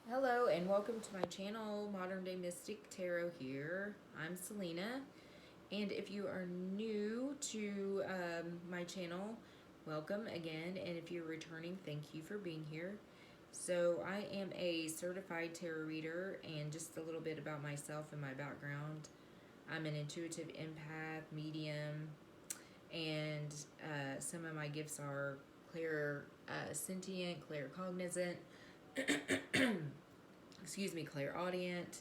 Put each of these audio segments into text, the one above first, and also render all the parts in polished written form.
Hello and welcome to my channel, Modern Day Mystic Tarot here. I'm Selina, and if you are new to my channel, welcome again, and if you're returning, thank you for being here. So I am a certified tarot reader, and just a little bit about myself and my background. I'm an intuitive empath, medium, and some of my gifts are clairsentient, claircognizant, excuse me, clairaudient.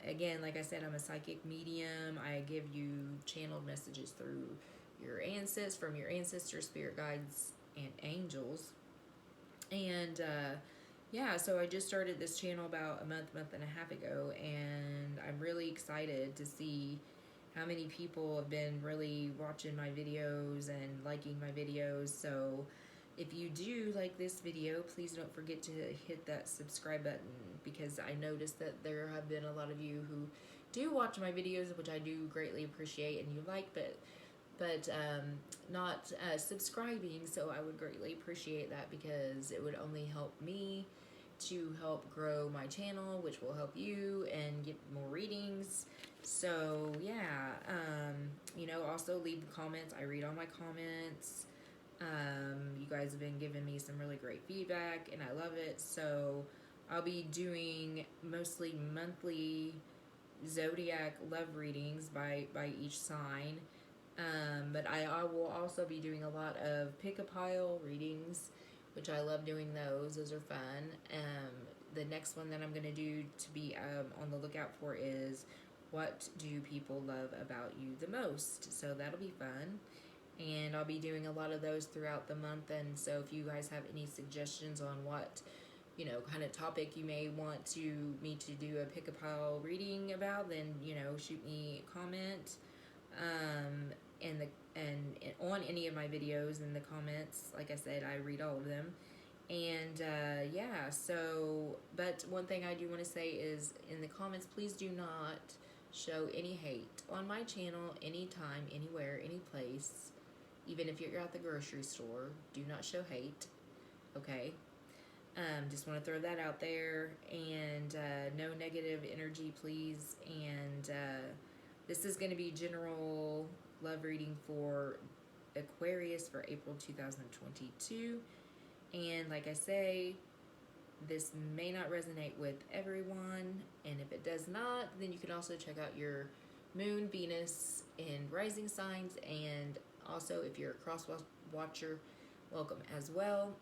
Again, like I said, I'm a psychic medium. I give you channeled messages through your ancestors, from your ancestors, spirit guides, and angels. And yeah, so I just started this channel about a month and a half ago, and I'm really excited to see how many people have been really watching my videos and liking my videos. So if you do like this video, please don't forget to hit that subscribe button, because I noticed that there have been a lot of you who do watch my videos, which I do greatly appreciate, and you like, but not subscribing. So I would greatly appreciate that, because it would only help me to help grow my channel, which will help you and get more readings. So yeah, also leave comments. I read all my comments. You guys have been giving me some really great feedback, and I love it. So I'll be doing mostly monthly zodiac love readings by each sign. But I will also be doing a lot of pick-a-pile readings, which I love doing those. Those are fun. The next one that I'm going to do to be on the lookout for is, what do people love about you the most? So that'll be fun. And I'll be doing a lot of those throughout the month. And so if you guys have any suggestions on what, kind of topic you may want me to do a pick-a-pile reading about, then, shoot me a comment. And on any of my videos in the comments. Like I said, I read all of them. And yeah, so, but one thing I do want to say is, in the comments, please do not show any hate on my channel anytime, anywhere, any place. Even if you're at the grocery store, do not show hate, okay? Just want to throw that out there. And no negative energy, please. And this is going to be general love reading for Aquarius for April 2022. And like I say, this may not resonate with everyone. And if it does not, then you can also check out your moon, Venus, and rising signs. And also, if you're a cross watcher, welcome as well.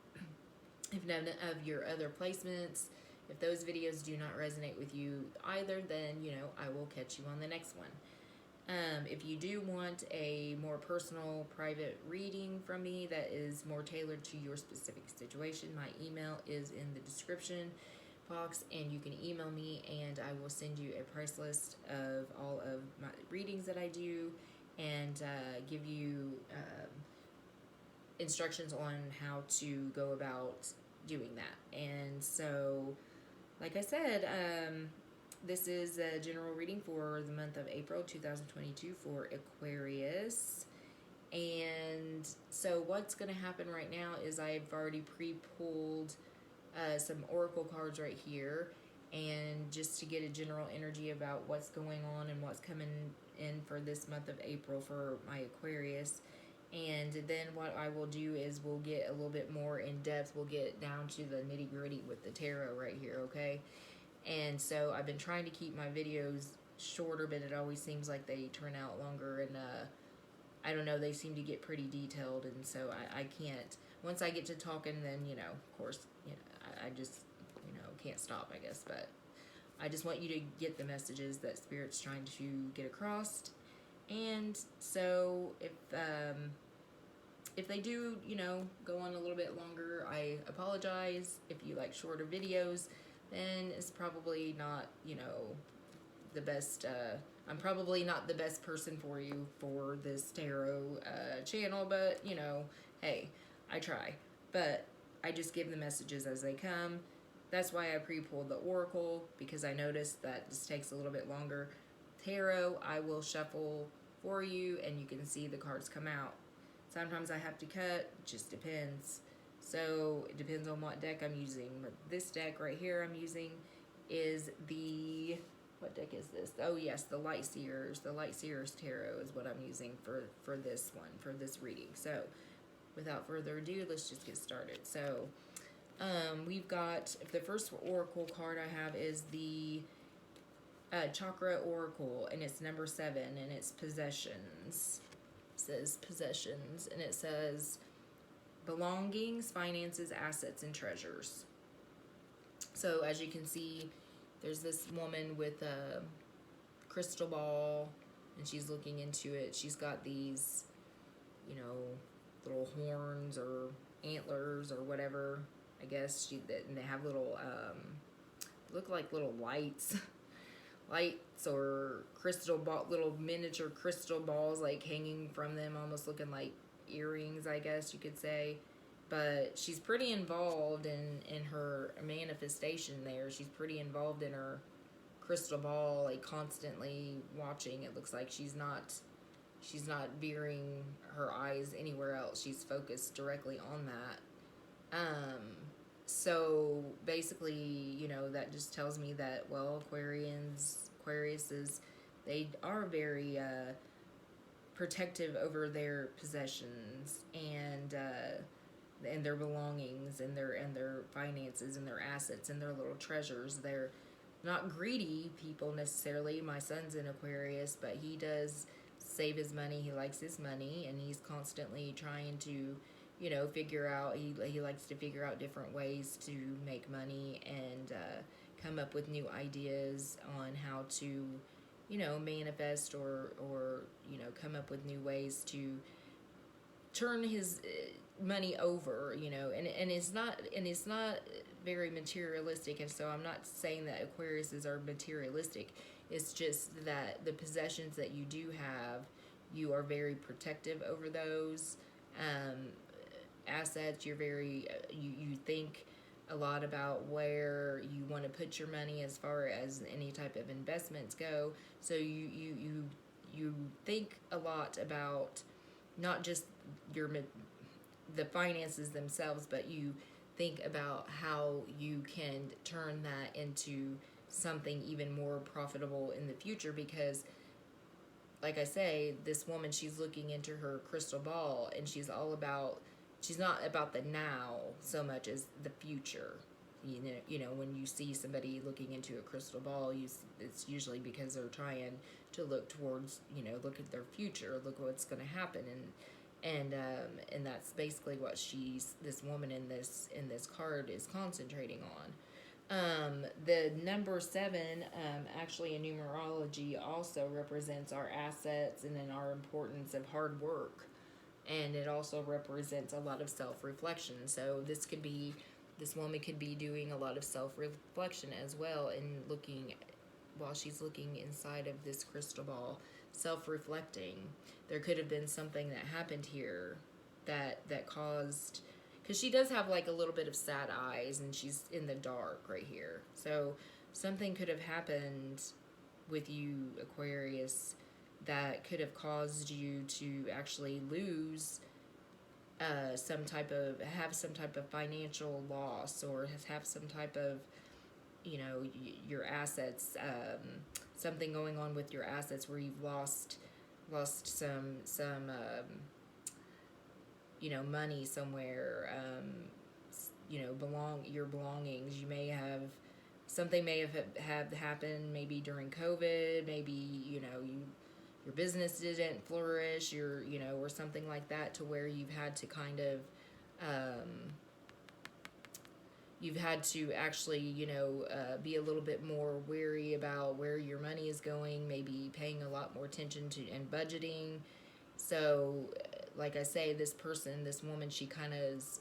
If none of your other placements, if those videos do not resonate with you either, then, I will catch you on the next one. If you do want a more personal, private reading from me that is more tailored to your specific situation, my email is in the description box, and you can email me, and I will send you a price list of all of my readings that I do, and give you instructions on how to go about doing that. And so, like I said, this is a general reading for the month of April 2022 for Aquarius. And so what's going to happen right now is I've already pre-pulled some oracle cards right here, and just to get a general energy about what's going on and what's coming in for this month of April for my Aquarius. And then what I will do is we'll get a little bit more in depth. We'll get down to the nitty gritty with the tarot right here, okay? And so I've been trying to keep my videos shorter, but it always seems like they turn out longer, and I don't know, they seem to get pretty detailed, and so I can't, once I get to talking, then, of course, I just, can't stop, I guess. But I just want you to get the messages that Spirit's trying to get across. And so if they do, go on a little bit longer, I apologize. If you like shorter videos, then it's probably not, the best, I'm probably not the best person for you for this tarot channel, but, hey, I try. But I just give the messages as they come. That's why I pre-pulled the oracle, because I noticed that this takes a little bit longer. Tarot, I will shuffle for you, and you can see the cards come out. Sometimes I have to cut, it just depends. So it depends on what deck I'm using. But this deck right here I'm using is the, what deck is this? Oh yes, the Light Seers. The Light Seers Tarot is what I'm using for this one, for this reading. So without further ado, let's just get started. So we've got, the first oracle card I have is the Chakra Oracle, and it's number 7, and it's possessions. It says possessions, and it says belongings, finances, assets, and treasures. So as you can see, there's this woman with a crystal ball, and she's looking into it. She's got these, you know, little horns or antlers or whatever, I guess. And they have little, look like little lights. Lights or crystal ball, little miniature crystal balls like hanging from them, almost looking like earrings, I guess you could say. But she's pretty involved in her manifestation there. She's pretty involved in her crystal ball, like constantly watching. It looks like she's not veering her eyes anywhere else. She's focused directly on that. So basically, you know, that just tells me that, well, Aquariuses, they are very protective over their possessions and their belongings and their finances and their assets and their little treasures. They're not greedy people necessarily. My son's in Aquarius, but he does save his money. He likes his money, and he's constantly trying to, you know, figure out, he likes to figure out different ways to make money and come up with new ideas on how to, you know, manifest or you know, come up with new ways to turn his money over, you know, and it's not very materialistic. And so I'm not saying that Aquariuses are materialistic. It's just that the possessions that you do have, you are very protective over those assets. You're very you think a lot about where you want to put your money as far as any type of investments go. So you think a lot about not just the finances themselves, but you think about how you can turn that into something even more profitable in the future. Because like I say, this woman, she's looking into her crystal ball, and she's not about the now so much as the future. You know, when you see somebody looking into a crystal ball, it's usually because they're trying to look towards, you know, look at their future, look what's going to happen, and that's basically what this woman in this card is concentrating on. The number 7, actually in numerology, also represents our assets and then our importance of hard work. And it also represents a lot of self-reflection. So this woman could be doing a lot of self-reflection as well, and while she's looking inside of this crystal ball, self-reflecting. There could have been something that happened here that caused, because she does have like a little bit of sad eyes, and she's in the dark right here. So something could have happened with you, Aquarius, that could have caused you to actually lose have some type of financial loss, or have some type of, you know, your assets, something going on with your assets where you've lost some you know, money somewhere, you know, your belongings. You may have, something may have happened maybe during COVID, maybe, you know, your business didn't flourish, you know, or something like that, to where you've had to kind of, you've had to actually, you know, be a little bit more wary about where your money is going, maybe paying a lot more attention to and budgeting. So, like I say, this woman, she kind of is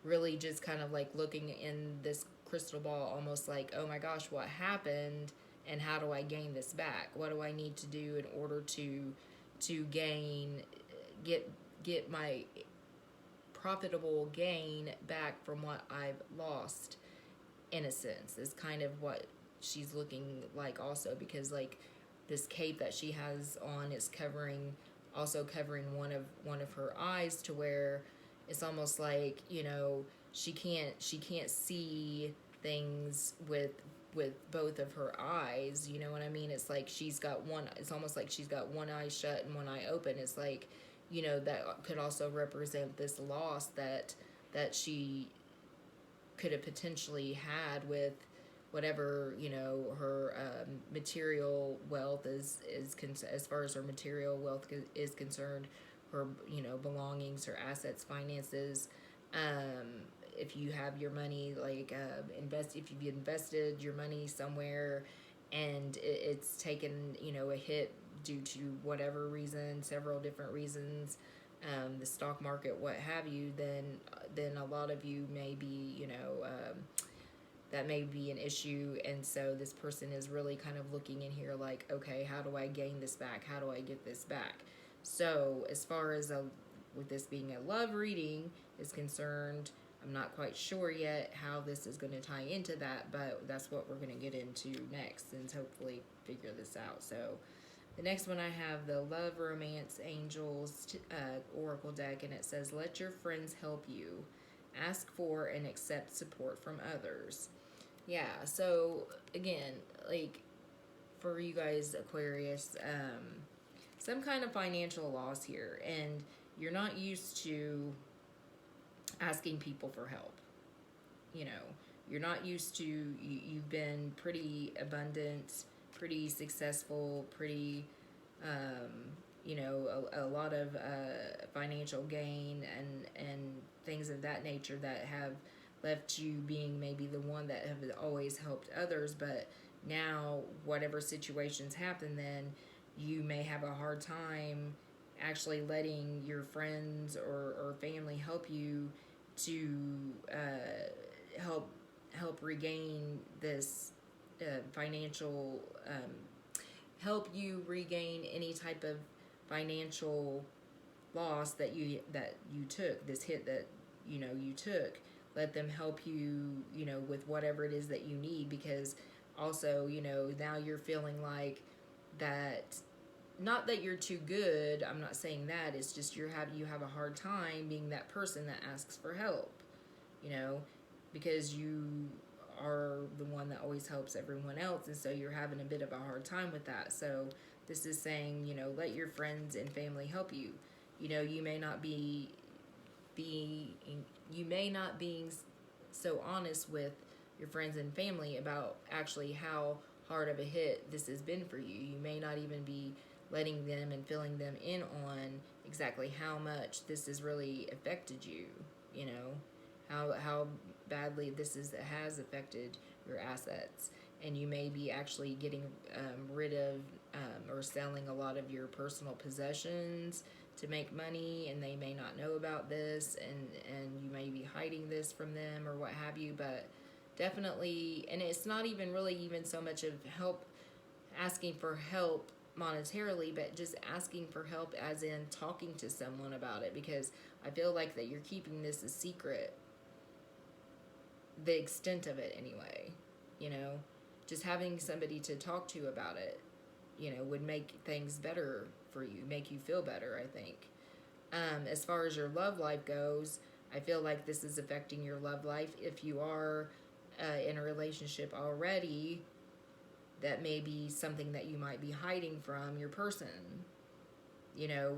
really just kind of like looking in this crystal ball, almost like, oh my gosh, what happened? And how do I gain this back? What do I need to do in order to get my profitable gain back from what I've lost, in a sense, is kind of what she's looking like also, because like this cape that she has on is covering one of her eyes, to where it's almost like, you know, she can't see things with both of her eyes, you know what I mean? It's like it's almost like she's got one eye shut and one eye open. It's like, you know, that could also represent this loss that she could have potentially had with whatever, you know, her material wealth as far as her material wealth is concerned, her, you know, belongings, her assets, finances. If you have your money, like, if you've invested your money somewhere and it's taken, you know, a hit due to whatever reason, several different reasons, the stock market, what have you, then a lot of you may be, you know, that may be an issue. And so this person is really kind of looking in here like, okay, how do I gain this back? How do I get this back? So as far as with this being a love reading is concerned, I'm not quite sure yet how this is going to tie into that, but that's what we're going to get into next and hopefully figure this out. So the next one I have the Love Romance Angels Oracle deck, and it says, let your friends help you. Ask for and accept support from others. Yeah, so again, like for you guys, Aquarius, some kind of financial loss here, and you're not used to asking people for help. You know, you're not used to, you've been pretty abundant, pretty successful, pretty, you know, a lot of financial gain and things of that nature that have left you being maybe the one that have always helped others. But now, whatever situations happen, then you may have a hard time actually letting your friends or family help you to help regain this financial, help you regain any type of financial loss that you took, this hit that, you know, you took. Let them help you, you know, with whatever it is that you need, because also, you know, now you're feeling like that, not that you're too good, I'm not saying that, it's just you have a hard time being that person that asks for help, you know, because you are the one that always helps everyone else, and so you're having a bit of a hard time with that. So this is saying, you know, let your friends and family help you. You know, you may not be so honest with your friends and family about actually how hard of a hit this has been for you. You may not even be letting them and filling them in on exactly how much this has really affected you, you know, how badly has affected your assets. And you may be actually getting rid of or selling a lot of your personal possessions to make money, and they may not know about this, and you may be hiding this from them or what have you. But definitely, and it's not even really even so much of help, asking for help monetarily, but just asking for help as in talking to someone about it, because I feel like that you're keeping this a secret, the extent of it anyway, you know. Just having somebody to talk to about it, you know, would make things better for you, make you feel better, I think. As far as your love life goes, I feel like this is affecting your love life. If you are in a relationship already, that may be something that you might be hiding from your person, you know,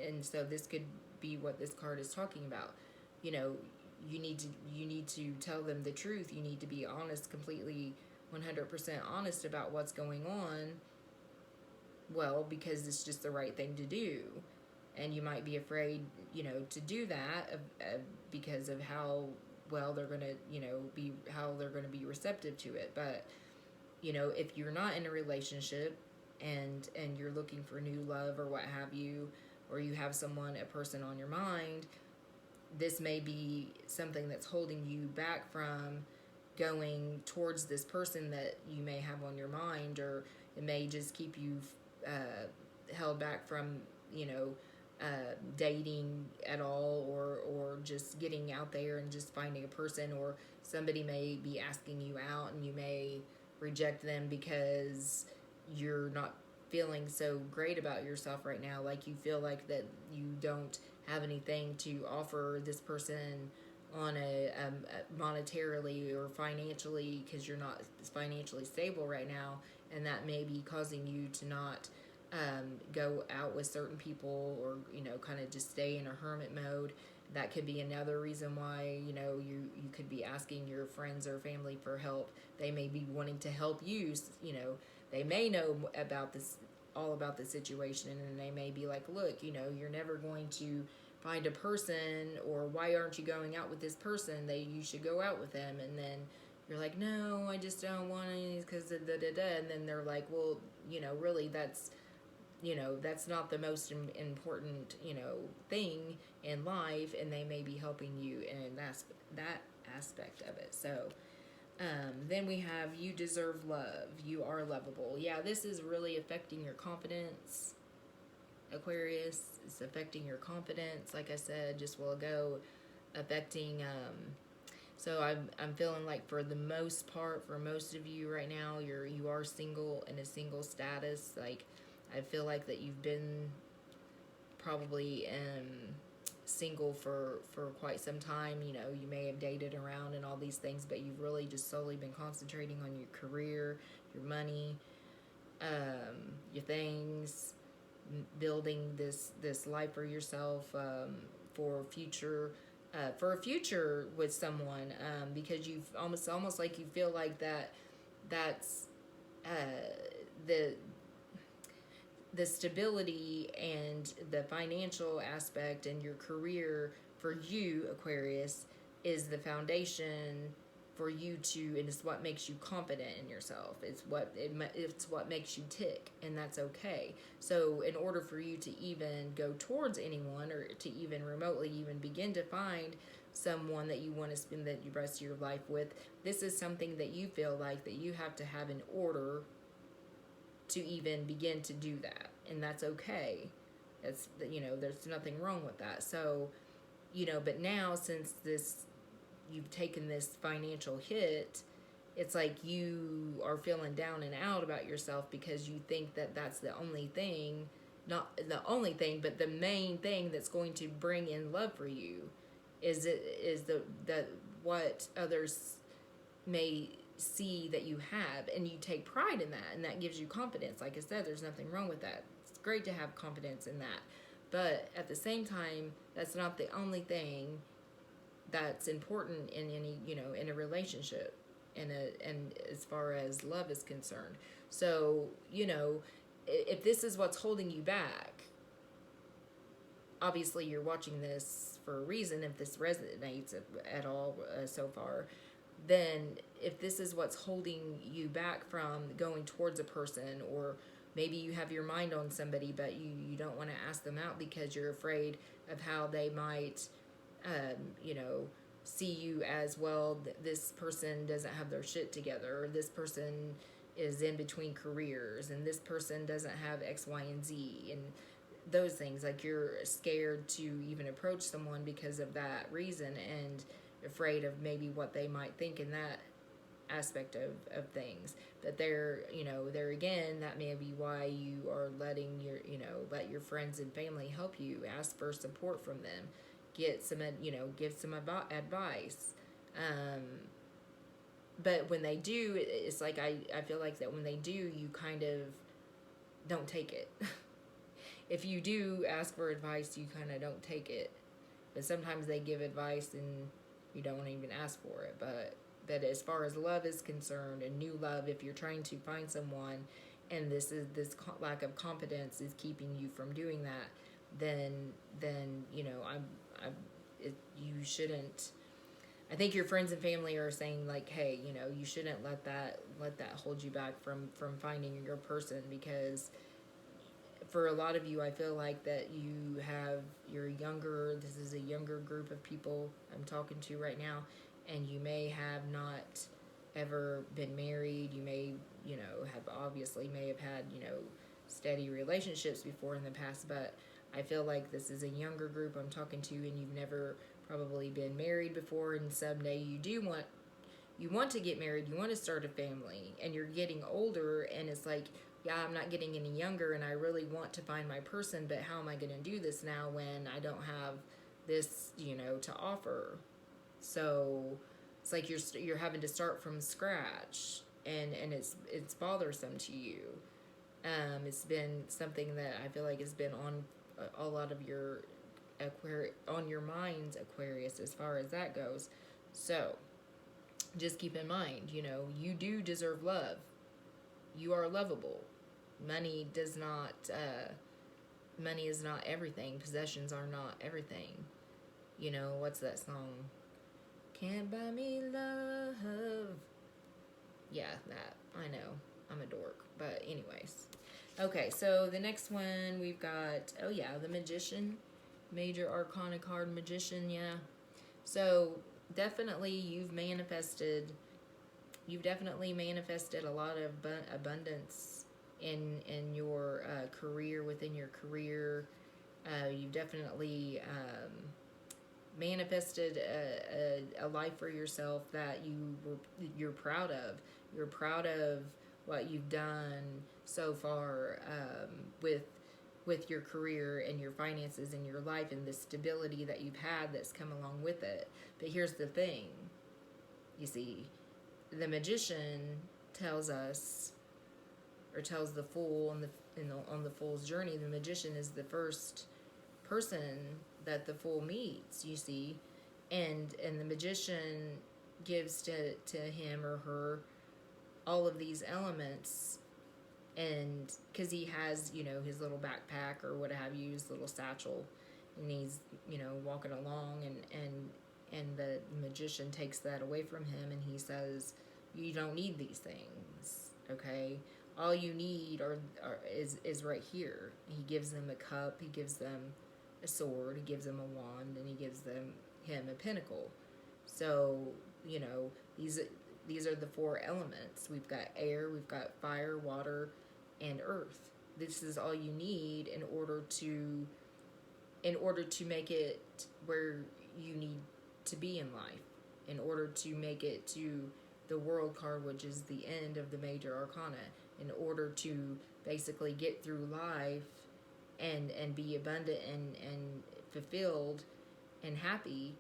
and so this could be what this card is talking about. You know, you need to tell them the truth. You need to be honest, completely 100% honest about what's going on. Well, because it's just the right thing to do. And you might be afraid, you know, to do that because of how well they're going to, you know, how they're going to be receptive to it. But, you know, if you're not in a relationship and you're looking for new love or what have you, or you have a person on your mind, this may be something that's holding you back from going towards this person that you may have on your mind, or it may just keep you held back from, you know, dating at all, or just getting out there and just finding a person, or somebody may be asking you out and you may reject them because you're not feeling so great about yourself right now. Like you feel like that you don't have anything to offer this person on a monetarily or financially, because you're not financially stable right now, and that may be causing you to not go out with certain people, or kind of just stay in a hermit mode. That could be another reason why you could be asking your friends or family for help. They may be wanting to help you. They may know about this, all about the situation, and they may be like, look, you're never going to find a person, or why aren't you going out with this person? You should go out with them. And then you're like, no, I just don't want to, because da da da. And then they're like, well, really, that's not the most important thing in life, and they may be helping you in that aspect of it. So then we have, you deserve love, you are lovable. Yeah, this is really affecting your confidence, Aquarius. It's affecting your confidence, like I said just a while ago, affecting so I'm feeling like, for the most part, for most of you right now, you are single, in a single status. Like, I feel like that you've been probably single for quite some time. You may have dated around and all these things, but you've really just solely been concentrating on your career, your money, your things, building this life for yourself, for a future with someone, because you've almost like you feel like that's the stability and the financial aspect and your career for you, Aquarius, is the foundation for you to, and it's what makes you confident in yourself. It's what makes you tick, and that's okay. So in order for you to even go towards anyone, or to even remotely even begin to find someone that you want to spend the rest of your life with, this is something that you feel like that you have to have in order to even begin to do that. And that's okay. That's, there's nothing wrong with that. So, but now, since you've taken this financial hit, it's like you are feeling down and out about yourself, because you think that that's the only thing, not the only thing, but the main thing that's going to bring in love for you is what others may see that you have, and you take pride in that, and that gives you confidence. Like I said, there's nothing wrong with that. It's great to have confidence in that, but at the same time, that's not the only thing that's important in any, in a relationship, and as far as love is concerned. So, if this is what's holding you back, obviously you're watching this for a reason. If this resonates at all so far, then if this is what's holding you back from going towards a person, or maybe you have your mind on somebody, but you don't want to ask them out because you're afraid of how they might see you as, well, this person doesn't have their shit together, or this person is in between careers, and this person doesn't have X, Y, and Z, and those things. Like, you're scared to even approach someone because of that reason, and afraid of maybe what they might think in that aspect of things. But there again, that may be why you are letting let your friends and family help you. Ask for support from them. Get some, give some advice. But when they do, it's like, I feel like that when they do, you kind of don't take it. If you do ask for advice, you kind of don't take it. But sometimes they give advice and you don't even ask for it. But as far as love is concerned, and new love, if you're trying to find someone, and this lack of confidence is keeping you from doing that, then you shouldn't. I think your friends and family are saying, like, hey, you shouldn't let that hold you back from finding your person, because for a lot of you, I feel like that you're younger. This is a younger group of people I'm talking to right now, and you may have not ever been married. You may, may have had, steady relationships before in the past, but I feel like this is a younger group I'm talking to, and you've never probably been married before, and someday you do want you want to get married, you want to start a family, and you're getting older, and it's like, yeah, I'm not getting any younger, and I really want to find my person, but how am I going to do this now when I don't have this, to offer? So it's like you're having to start from scratch, and it's bothersome to you. It's been something that I feel like has been on a lot of your on your minds, Aquarius, as far as that goes. So just keep in mind, you do deserve love. You are lovable. Money does not. Money is not everything. Possessions are not everything. What's that song? Can't buy me love. Yeah, that. I know. I'm a dork. But anyways. Okay, so the next one we've got, the Magician. Major Arcana card, Magician, yeah. So definitely you've definitely manifested a lot of abundance in your career, within your career. You've definitely manifested a life for yourself that you're proud of. You're proud of what you've done so far with your career and your finances and your life and the stability that you've had that's come along with it. But here's the thing. You see, the Magician tells us, or tells the Fool on the Fool's journey, the Magician is the first person that the Fool meets, you see. And the Magician gives to him or her all of these elements, and because he has his little backpack or what have you, his little satchel, and he's walking along, and the Magician takes that away from him, and he says, you don't need these things, okay? All you need is right here. He gives them a cup, he gives them a sword, he gives them a wand, and he gives him a pinnacle. So these are the four elements. We've got air, we've got fire, water, and earth. This is all you need in order to make it where you need to be in life, in order to make it to the World card, which is the end of the Major Arcana, in order to basically get through life and be abundant and fulfilled and happy.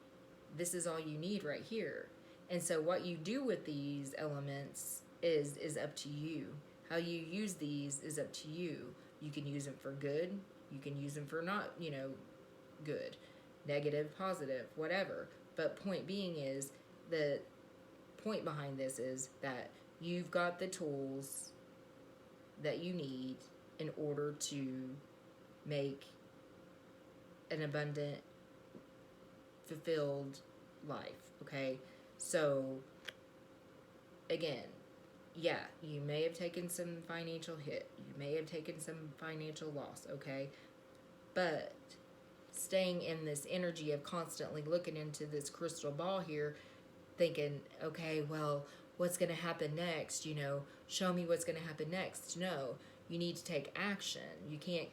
This is all you need right here. And so what you do with these elements is up to you. How you use these is up to you. You can use them for good. You can use them for not, good. Negative, positive, whatever. But point being is, the point behind this is that you've got the tools that you need in order to make an abundant, fulfilled life, okay? So, again, yeah, you may have taken some financial hit. You may have taken some financial loss, okay? But staying in this energy of constantly looking into this crystal ball here, thinking, okay, well, what's going to happen next? Show me what's going to happen next. No, you need to take action. You can't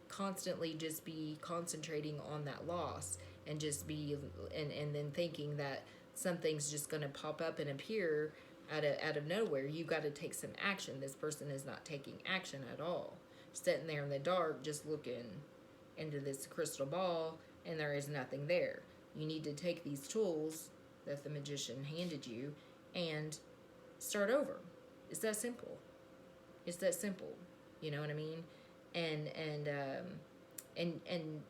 constantly just be concentrating on that loss and just be, and then thinking that something's just going to pop up and appear out of nowhere. You've got to take some action. This person is not taking action at all. Sitting there in the dark, just looking into this crystal ball, and there is nothing there. You need to take these tools that the Magician handed you and start over. It's that simple. It's that simple. You know what I mean? And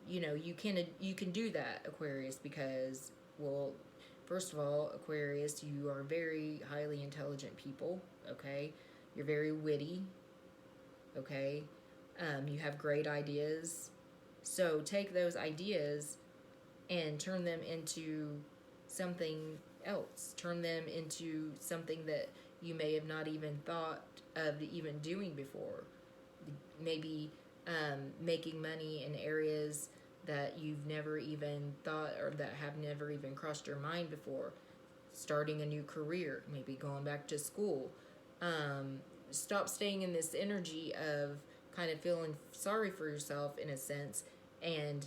you can do that, Aquarius, because, well, first of all, Aquarius, you are very highly intelligent people, okay? You're very witty, okay? You have great ideas. So take those ideas and turn them into something else. Turn them into something that you may have not even thought of even doing before. Maybe making money in areas that you've never even thought, or that have never even crossed your mind before. Starting a new career, maybe going back to school. Stop staying in this energy of kind of feeling sorry for yourself in a sense, and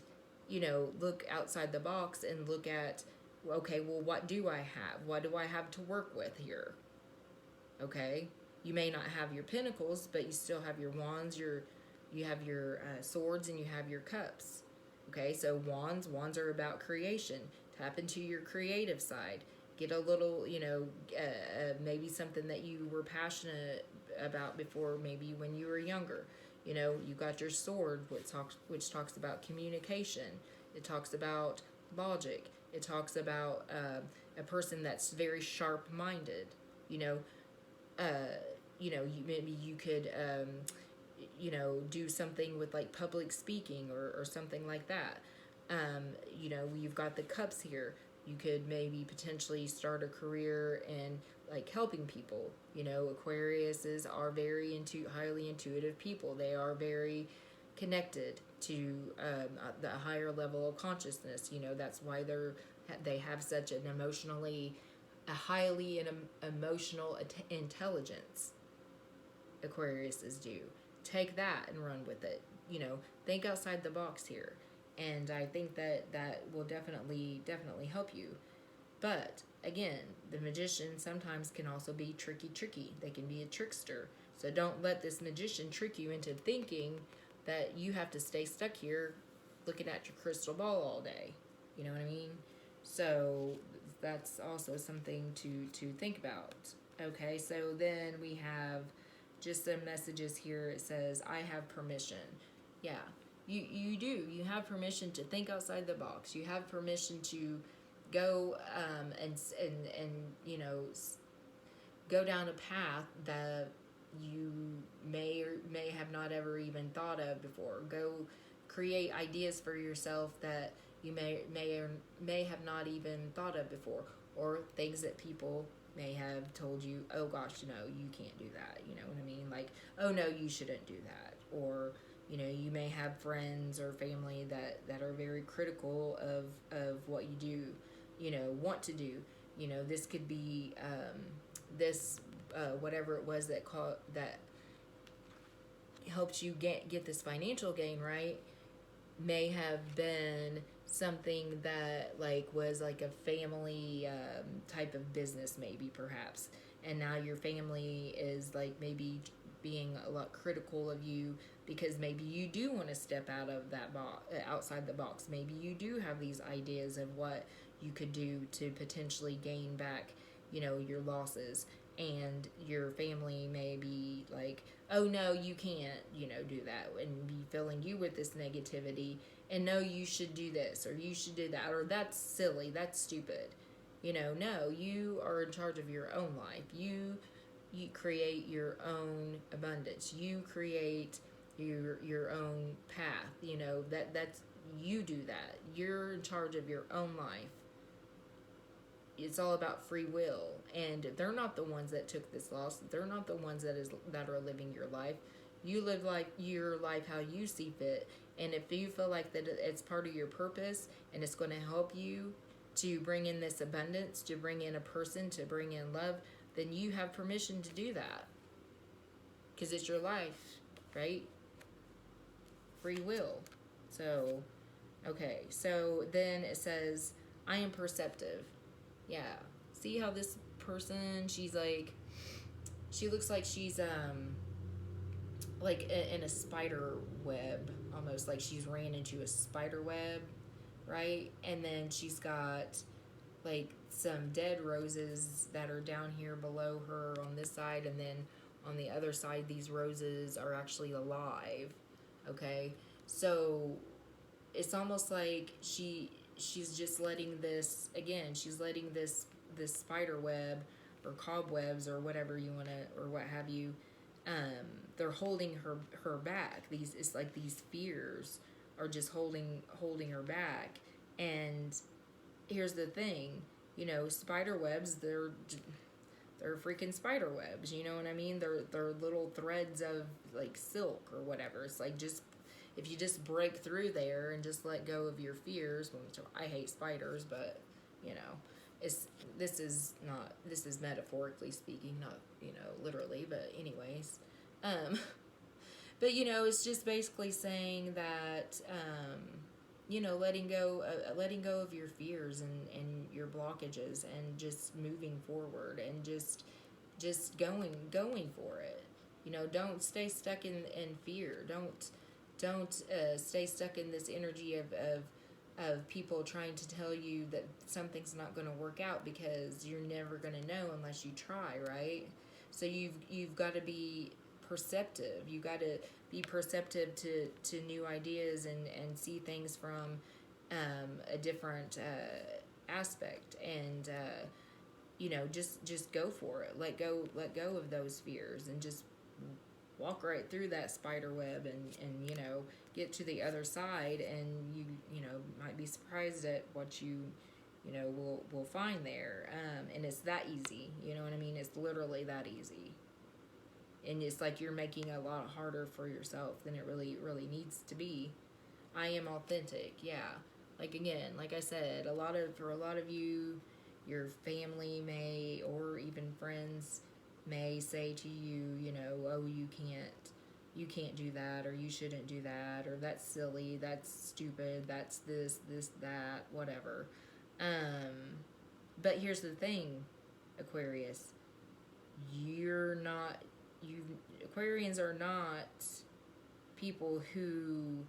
look outside the box and look at Okay, well, what do I have? What do I have to work with here? Okay, you may not have your pentacles, but you still have your wands, you have your swords, and you have your cups. Okay, so wands are about creation. Tap into your creative side. Get a little, maybe something that you were passionate about before, maybe when you were younger. You got your sword, which talks about communication. It talks about logic. It talks about a person that's very sharp-minded. You know, maybe you could, do something with like public speaking or something like that. You've got the cups here. You could maybe potentially start a career in like helping people. Aquariuses are very highly intuitive people. They are very connected to the higher level of consciousness. That's why they have such a highly emotional intelligence. Aquariuses do. Take that and run with it. Think outside the box here. And I think that will definitely help you. But again, the magician sometimes can also be tricky. They can be a trickster. So don't let this magician trick you into thinking that you have to stay stuck here looking at your crystal ball all day. You know what I mean? So that's also something to think about. Okay, so then we have just some messages here. It says, I have permission. Yeah, you do. You have permission to think outside the box. You have permission to go and go down a path that you may or may have not ever even thought of before. Go create ideas for yourself that you may have not even thought of before, or things that people may have told you, oh gosh, no, you can't do that. You know what I mean? Like, oh no, you shouldn't do that. Or you may have friends or family that are very critical of what you do, want to do. This could be whatever it was that helped you get this financial gain, right? May have been something that was like a family type of business, maybe, perhaps, and now your family is maybe being a lot critical of you because maybe you do want to step out of that outside the box. Maybe you do have these ideas of what you could do to potentially gain back your losses, and your family may be like, oh no, you can't do that, and be filling you with this negativity, and no, you should do this, or you should do that, or that's silly, that's stupid. No, you are in charge of your own life. You create your own abundance. You create your own path. That's you do that. You're in charge of your own life. It's all about free will, and they're not the ones that took this loss. They're not the ones that are living your life. You live your life how you see fit, and if you feel like that it's part of your purpose and it's going to help you to bring in this abundance, to bring in a person, to bring in love, then you have permission to do that, because it's your life, right? Free will. So, okay, so then it says, I am perceptive. Yeah. See how this person, she looks like she's in a spider web, almost like she's ran into a spider web, right? And then she's got some dead roses that are down here below her on this side, and then on the other side these roses are actually alive. Okay, so it's almost like she's just letting this, again, she's letting this spider web or cobwebs or whatever you want to, or what have you, they're holding her back. It's like these fears are just holding her back. And here's the thing, spider webs, they're freaking spider webs, you know what I mean? They're little threads of silk or whatever. It's just, if you just break through there and just let go of your fears, which I hate spiders, but this is metaphorically speaking, not literally, but anyways, but it's just basically saying that letting go of your fears and your blockages, and just moving forward, and just going for it. Don't stay stuck in fear. Don't stay stuck in this energy of people trying to tell you that something's not going to work out, because you're never going to know unless you try, right? So you've got to be perceptive. You got to be perceptive to new ideas, and see things from a different aspect, and just go for it. Let go of those fears, and just walk right through that spider web, and get to the other side, and you might be surprised at what you will find there. And it's that easy. You know what I mean? It's literally that easy. And it's like you're making it a lot harder for yourself than it really needs to be. I am authentic. Yeah. Like, again, like I said, for a lot of you, your family may, or even friends may say to you, oh, you can't do that, or you shouldn't do that, or that's silly, that's stupid, that's this, that, whatever. But here's the thing, Aquarius, Aquarians are not people who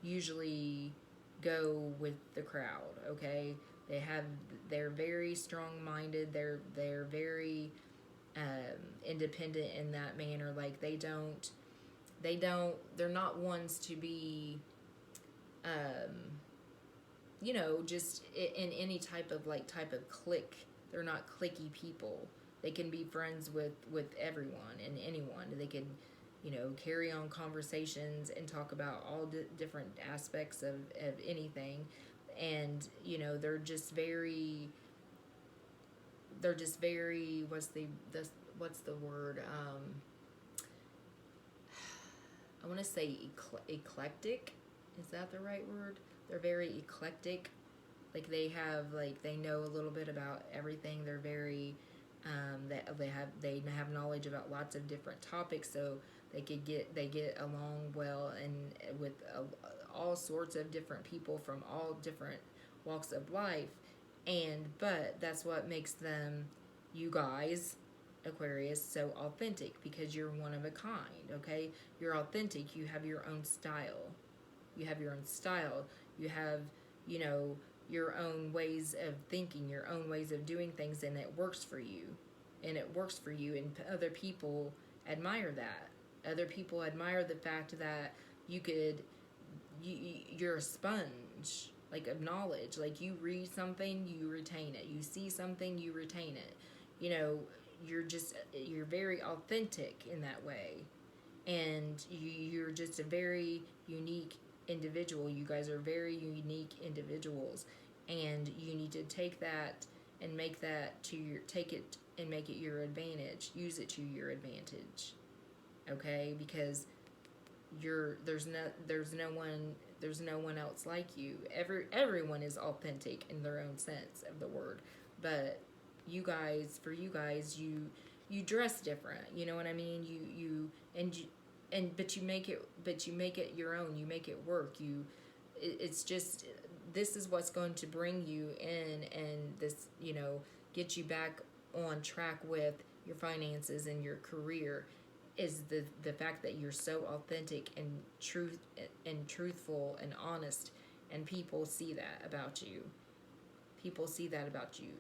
usually go with the crowd, okay? They're very strong-minded, they're very independent in that manner. Like, they're not ones to be just in any type of clique. They're not cliquey people. They can be friends with everyone and anyone. They can carry on conversations and talk about all different aspects of anything. And they're just very what's the word, I want to say eclectic. Is that the right word? They're very eclectic. Like, they know a little bit about everything. They're very they have knowledge about lots of different topics, so they get along well, and with all sorts of different people from all different walks of life. But that's what makes them, you guys, Aquarius, so authentic, because you're one of a kind, okay? You're authentic. You have your own style. You have your your own ways of thinking, your own ways of doing things, and it works for you. And other people admire that. Other people admire the fact that you're a sponge, like, of knowledge. Like, you read something, you retain it. You see something, you retain it. You're very authentic in that way. And you're just a very unique individual. You guys are very unique individuals, and you need to take that and make it your advantage. Use it to your advantage, okay? Because there's no one else like you. Everyone is authentic in their own sense of the word, but for you guys, you dress different. You know what I mean? But you make it your own. You make it work. It's just, this is what's going to bring you in, and this, get you back on track with your finances and your career, is the fact that you're so authentic and truthful and honest, and people see that about you.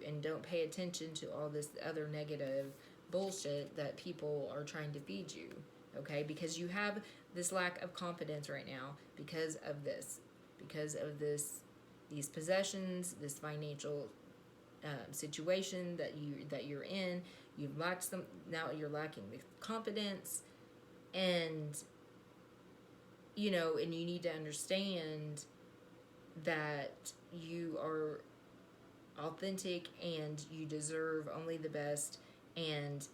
And don't pay attention to all this other negative bullshit that people are trying to feed you. Okay, because you have this lack of confidence right now because of these possessions, this financial situation that you're in. You've lacked some. Now you're lacking the confidence, and and you need to understand that you are authentic, and you deserve only the best, and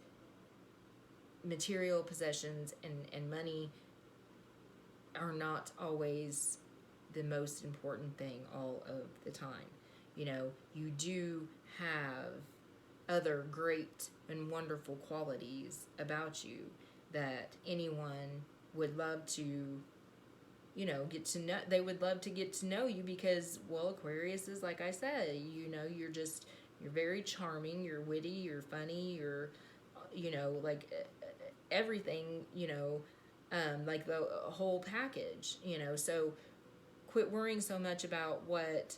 material possessions and money are not always the most important thing all of the time. You do have other great and wonderful qualities about you that anyone would love to you know, get to know, they would love to get to know you because, well, Aquarius is, like I said, you know, you're very charming, you're witty, you're funny, you're, you know, like everything, you know, like the whole package, you know. So quit worrying so much about what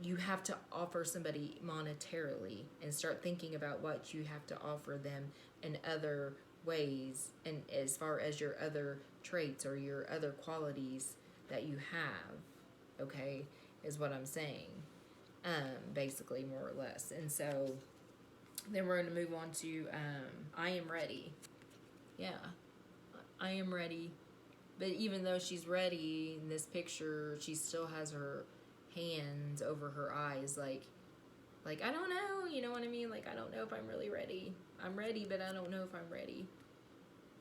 you have to offer somebody monetarily and start thinking about what you have to offer them in other ways, and as far as your other traits or your other qualities that you have, okay, is what I'm saying, basically, more or less. And so then we're going to move on to I am ready. Yeah, I am ready. But even though she's ready in this picture, she still has her hands over her eyes, like I don't know, you know what I mean? Like, I don't know if I'm really ready. I'm ready, but I don't know if I'm ready.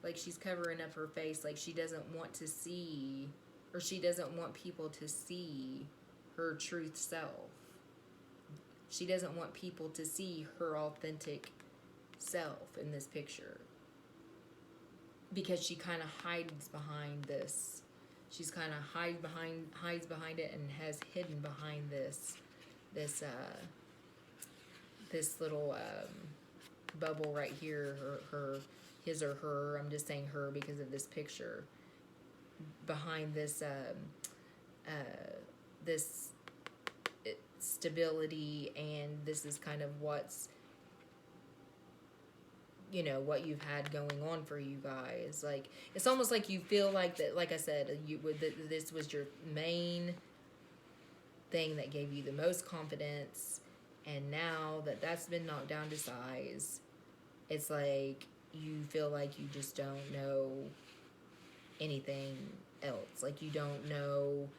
Like, she's covering up her face, like she doesn't want to see, or she doesn't want people to see her truth self. She doesn't want people to see her authentic self in this picture, because she kind of hides behind this. She's kind of hides behind it, and has hidden behind this little bubble right here. His or her. I'm just saying her because of this picture. Behind this this stability, and this is kind of what's, you know, what you've had going on for you guys. Like, it's almost like you feel like that, like I said, this was your main thing that gave you the most confidence, and now that that's been knocked down to size, it's like you feel like you just don't know anything else. Like, you don't know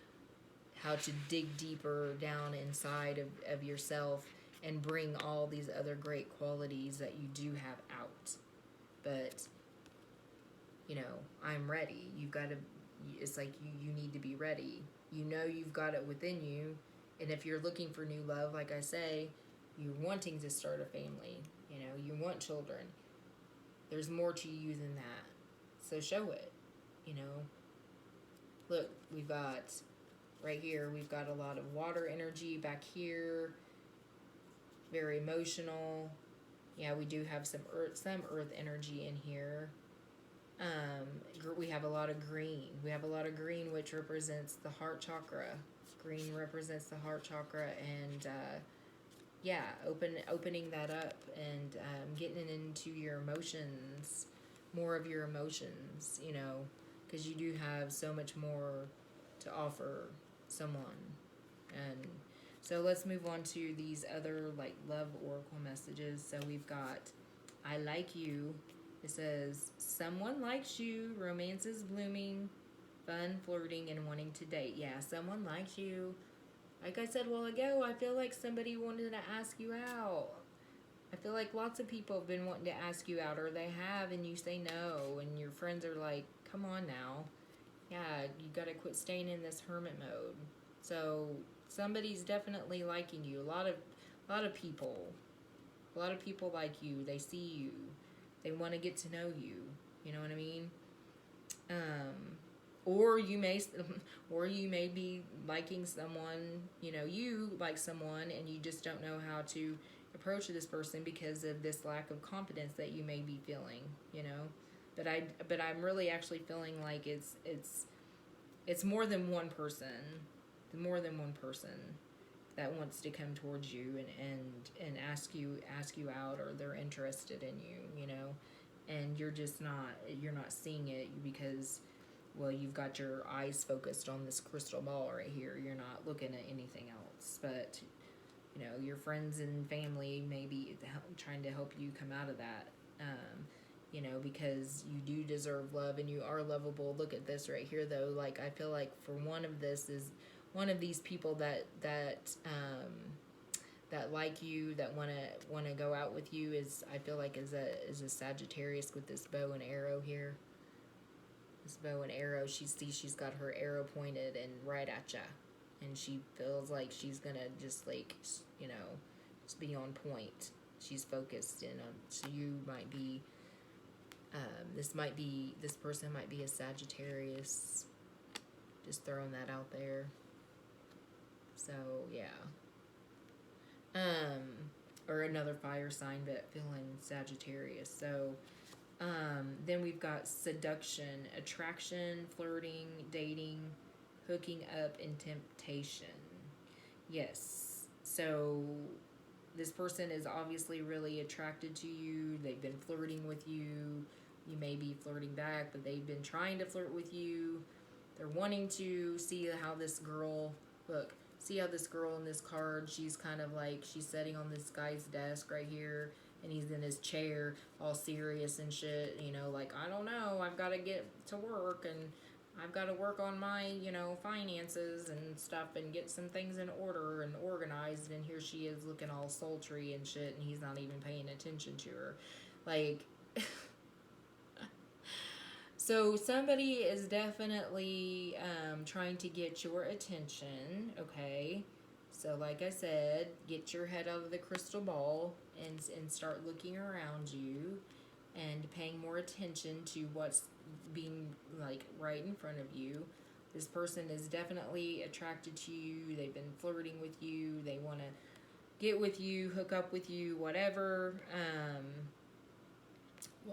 how to dig deeper down inside of yourself and bring all these other great qualities that you do have out. But, you know, I'm ready. You've got to, it's like you need to be ready. You know you've got it within you. And if you're looking for new love, like I say, you're wanting to start a family. You know, you want children. There's more to you than that. So show it, you know. Look, we've got, right here, we've got a lot of water energy back here. Very emotional. Yeah, we do have some earth energy in here. We have a lot of green. We have a lot of green, which represents the heart chakra. Green represents the heart chakra, and yeah, opening that up, and getting into your emotions, more of your emotions, you know, because you do have so much more to offer someone. And so let's move on to these other, like, love oracle messages. So we've got, I like you. It says, someone likes you, romance is blooming, fun, flirting, and wanting to date. Yeah, someone likes you. Like I said a while ago, I feel like somebody wanted to ask you out. I feel like lots of people have been wanting to ask you out, or they have, and you say no, and your friends are like, come on now. Yeah, you gotta quit staying in this hermit mode. So somebody's definitely liking you. A lot of people like you. They see you. They want to get to know you. You know what I mean? Or you may be liking someone. You know, you like someone, and you just don't know how to approach this person because of this lack of confidence that you may be feeling. You know, but I'm really actually feeling like it's more than one person. More than one person that wants to come towards you and ask you out, or they're interested in you, you know, and you're not seeing it because, well, you've got your eyes focused on this crystal ball right here. You're not looking at anything else. But, you know, your friends and family may be trying to help you come out of that, you know, because you do deserve love and you are lovable. Look at this right here, though. Like, I feel like for one of these people that like you, that want to go out with you, is, I feel like, is a Sagittarius with this bow and arrow here. This bow and arrow, she's got her arrow pointed and right at ya, and she feels like she's gonna just, like, you know, just be on point. She's focused in on. So you might be. This person might be a Sagittarius. Just throwing that out there. So, yeah. Or another fire sign, but feeling Sagittarius. So, then we've got seduction, attraction, flirting, dating, hooking up, and temptation. Yes. So, this person is obviously really attracted to you. They've been flirting with you. You may be flirting back, but they've been trying to flirt with you. They're wanting to see how this girl, look, see how this girl in this card, she's kind of like, she's sitting on this guy's desk right here, and he's in his chair all serious and shit, you know, like, I don't know, I've got to get to work, and I've got to work on my, you know, finances and stuff, and get some things in order and organized, and here she is looking all sultry and shit, and he's not even paying attention to her. Like, so somebody is definitely trying to get your attention, okay? So like I said, get your head out of the crystal ball and start looking around you and paying more attention to what's being like right in front of you. This person is definitely attracted to you. They've been flirting with you. They want to get with you, hook up with you, whatever,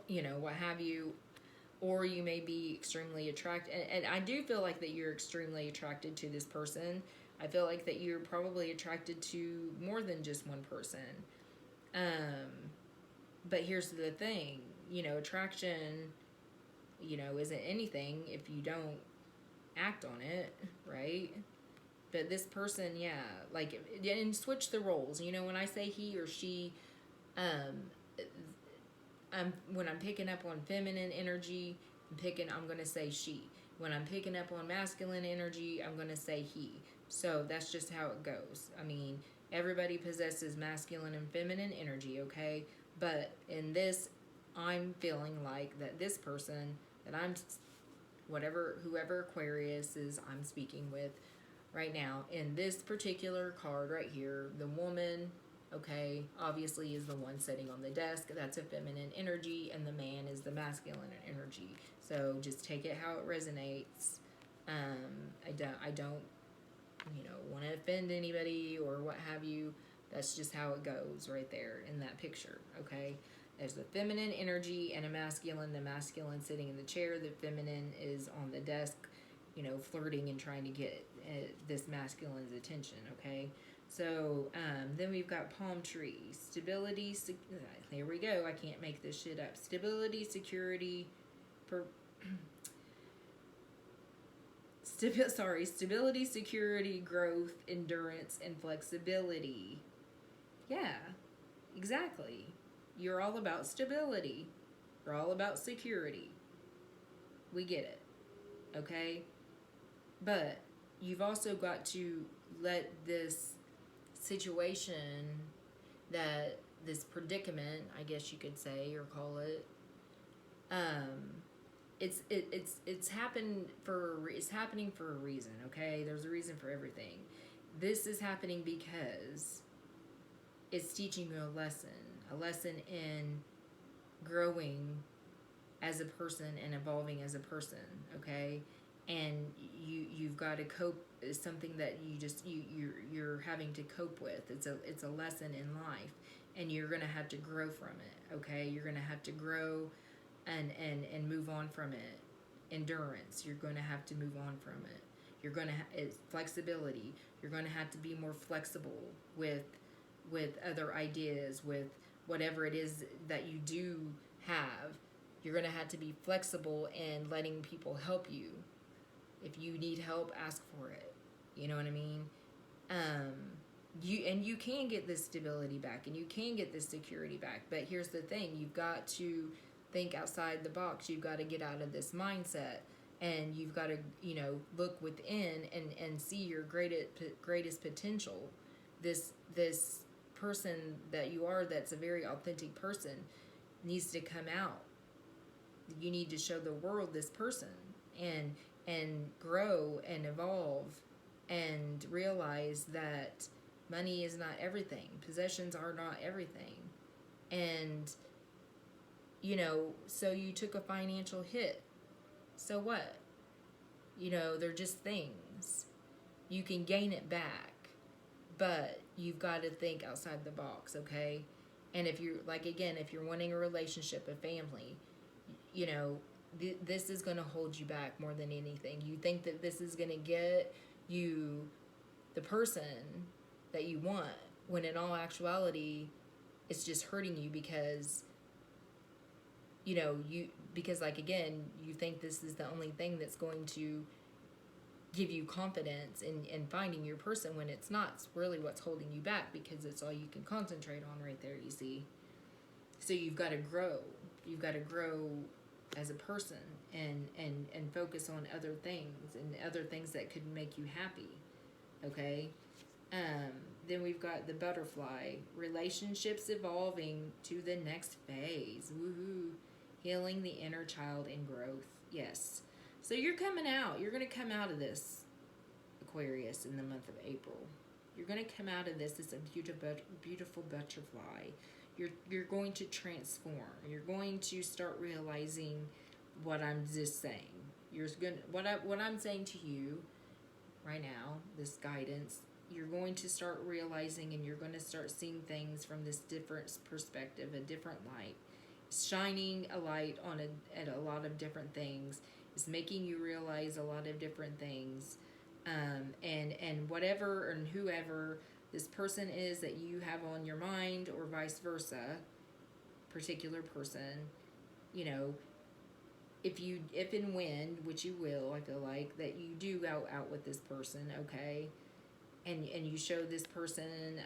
you know, what have you. Or you may be extremely attracted, and I do feel like that you're extremely attracted to this person. I feel like that you're probably attracted to more than just one person. But here's the thing, you know, attraction, you know, isn't anything if you don't act on it, right? But this person, yeah, like, and switch the roles. You know, when I say he or she, when I'm picking up on feminine energy, I'm going to say she. When I'm picking up on masculine energy, I'm going to say he. So that's just how it goes. I mean, everybody possesses masculine and feminine energy, okay? But in this, I'm feeling like that this person that whoever Aquarius is I'm speaking with right now, in this particular card right here, the woman, okay, obviously is the one sitting on the desk. That's a feminine energy, and the man is the masculine energy. So just take it how it resonates. I don't, you know, want to offend anybody or what have you. That's just how it goes right there in that picture, okay? There's the feminine energy and a masculine. The masculine sitting in the chair. The feminine is on the desk, you know, flirting and trying to get this masculine's attention, okay? So, then we've got palm trees. Stability, there we go. I can't make this shit up. Stability, security, stability, security, growth, endurance, and flexibility. Yeah, exactly. You're all about stability. You're all about security. We get it, okay? But you've also got to let this situation, that this predicament, I guess you could say or call it, it's happening for a reason, okay? There's a reason for everything. This is happening because it's teaching you a lesson in growing as a person and evolving as a person, okay? And you've got to cope. Is something that you're having to cope with. It's a lesson in life, and you're gonna have to grow from it, okay? You're gonna have to grow and move on from it. Endurance, you're gonna have to move on from it. You're gonna it's flexibility. You're gonna have to be more flexible with other ideas, with whatever it is that you do have. You're gonna have to be flexible and letting people help you. If you need help, ask for it. You know what I mean? You can get this stability back, and you can get this security back. But here's the thing: you've got to think outside the box. You've got to get out of this mindset, and you've got to, you know, look within and see your greatest potential. This person that you are, that's a very authentic person, needs to come out. You need to show the world this person, and grow and evolve and realize that money is not everything. Possessions are not everything. And, you know, so you took a financial hit. So what? You know, they're just things. You can gain it back, but you've got to think outside the box, okay? And if you're, like, again, if you're wanting a relationship, a family, you know, this is going to hold you back more than anything. You think that this is going to get you the person that you want, when in all actuality, it's just hurting you because, you know, because, like, again, you think this is the only thing that's going to give you confidence in finding your person, when it's not. It's really what's holding you back, because it's all you can concentrate on right there, you see. So you've got to grow. You've got to grow as a person and focus on other things, and other things that could make you happy, okay? Then we've got the butterfly. Relationships evolving to the next phase. Woohoo. Healing the inner child and growth. Yes. So you're coming out. You're going to come out of this, Aquarius, in the month of April. You're going to come out of this. It's a beautiful butterfly. You're going to transform. You're going to start realizing what I'm just saying. You're going what I'm saying to you right now, this guidance. You're going to start realizing, and you're going to start seeing things from this different perspective, a different light. Shining a light on at a lot of different things. It's making you realize a lot of different things. And whatever and whoever this person is that you have on your mind, or vice versa, particular person, you know, if and when, which you will, I feel like, that you do go out with this person, okay? And you show this person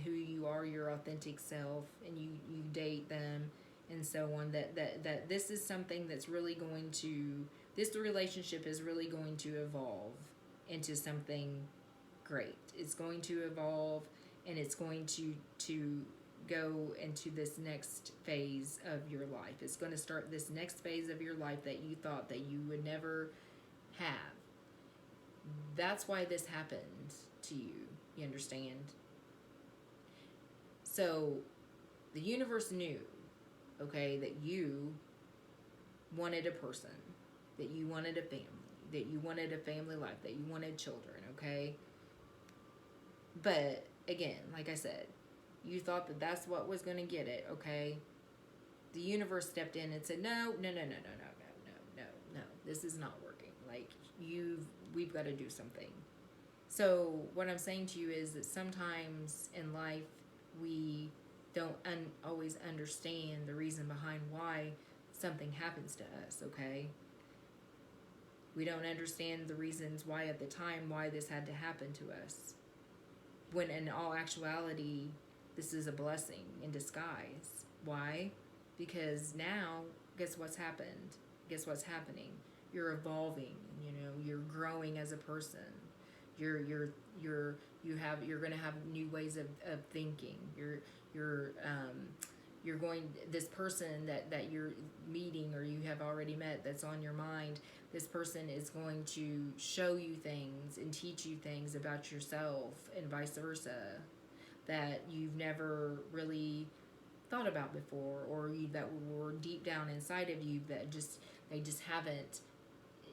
who you are, your authentic self, and you date them and so on, that this is something that's really going to, this relationship is really going to evolve into something great. It's going to evolve, and it's going to go into this next phase of your life. It's going to start this next phase of your life that you thought that you would never have. That's why this happened to you. You understand? So the universe knew, okay, that you wanted a person, that you wanted a family, that you wanted a family life, that you wanted children, okay? But again, like I said, you thought that that's what was going to get it, okay? The universe stepped in and said, no, this is not working. Like, we've got to do something. So what I'm saying to you is that sometimes in life we don't always understand the reason behind why something happens to us, okay? We don't understand the reasons why at the time why this had to happen to us. When in all actuality, this is a blessing in disguise. Why? Because now, guess what's happened? Guess what's happening? You're evolving, you know, you're growing as a person. You're going to have new ways of thinking. You're going, this person that you're meeting, or you have already met, that's on your mind, this person is going to show you things and teach you things about yourself, and vice versa, that you've never really thought about before, or that were deep down inside of you, that they just haven't,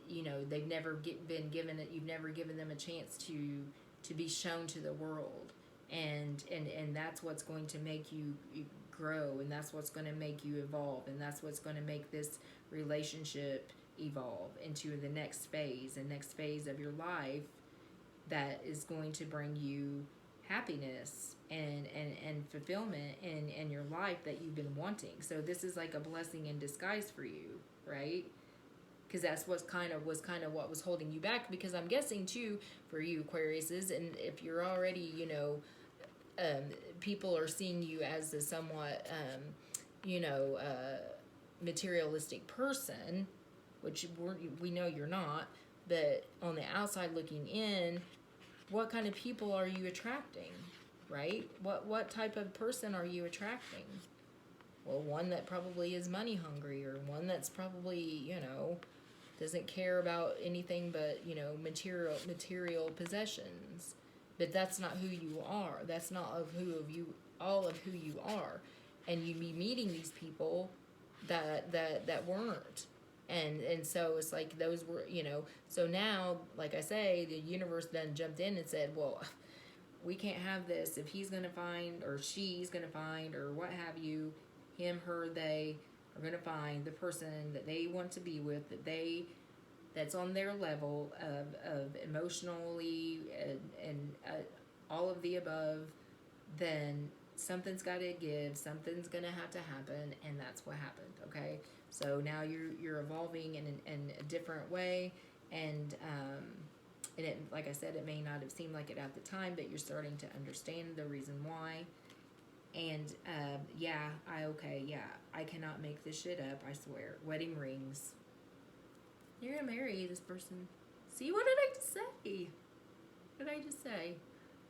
you know, they've never been given it. You've never given them a chance to be shown to the world, and that's what's going to make you grow, and that's what's going to make you evolve, and that's what's going to make this relationship evolve into the next phase of your life, that is going to bring you happiness and fulfillment in your life that you've been wanting. So this is like a blessing in disguise for you, right? Because that's was kind of what was holding you back. Because I'm guessing too, for you Aquariuses, and if you're already, you know, people are seeing you as a somewhat materialistic person, which we know you're not, but on the outside looking in, what kind of people are you attracting, right? What type of person are you attracting? Well, one that probably is money hungry, or one that's probably, you know, doesn't care about anything but, you know, material possessions. But that's not who you are. That's not all of who you are. And you be meeting these people that weren't. And so it's like those were, so now, like I say, the universe then jumped in and said, well, we can't have this. If he's going to find, or she's going to find, or what have you, him, her, they are going to find the person that they want to be with, that's on their level of emotionally and all of the above, then something's got to give, something's going to have to happen, and that's what happened, okay? So now you're evolving in a different way, and it, like I said, it may not have seemed like it at the time, but you're starting to understand the reason why. And I cannot make this shit up, I swear. Wedding rings. You're gonna marry this person. See, what did I just say? What did I just say?